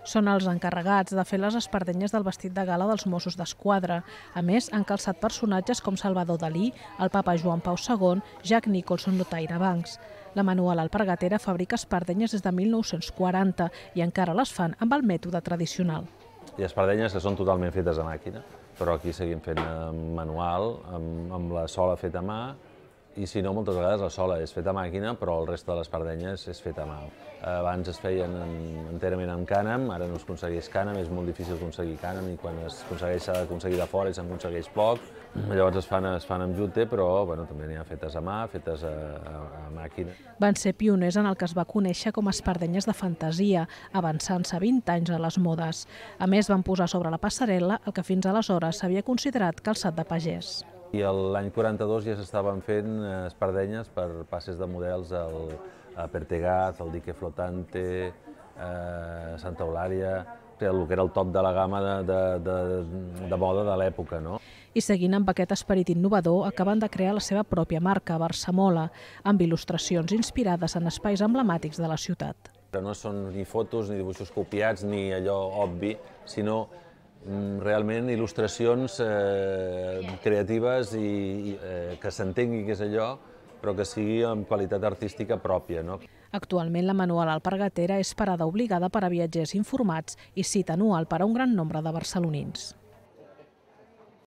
Són els encarregats de fer les espardenyes del vestit de gala dels Mossos d'Esquadra. A més, han calçat personatges com Salvador Dalí, el papa Joan Pau II, Jack Nicholson o Tyra Banks. La Manual Alpargatera fabrica espardenyes des de 1940 i encara les fan amb el mètode tradicional. Hi ha espardenyes que són totalment fetes a màquina, però aquí seguim fent manual, amb la sola feta a mà, i si no, moltes vegades la sola és feta a màquina, però el reste de les espardenyes és feta a mà. Abans es feien enterament amb cànem, ara no es aconsegueix cànem, és molt difícil aconseguir cànem i quan es aconsegueix s'ha d'aconseguir de fora i s'aconsegueix poc. Llavors es fan amb jute, però també n'hi ha fetes a mà, fetes a màquina. Van ser pioners en el que es va conèixer com a espardenyes de fantasia, avançant-se 20 anys a les modes. A més, van posar sobre la passarel·la el que fins aleshores s'havia considerat calçat de pagès. I l'any 42 ja s'estaven fent espardenyes per passes de models a Pertegaz, al Dique Flotante, a Santa Eulària, el que era el top de la gamma de moda de l'època. I seguint amb aquest esperit innovador, acaben de crear la seva pròpia marca, Barsamola, amb il·lustracions inspirades en espais emblemàtics de la ciutat. No són ni fotos, ni dibuixos copiats, ni allò obvi, sinó realment il·lustracions creatives i que s'entengui què és allò, però que sigui amb qualitat artística pròpia. Actualment la Manual Alpargatera és parada obligada per a viatgers informats i cita anual per a un gran nombre de barcelonins.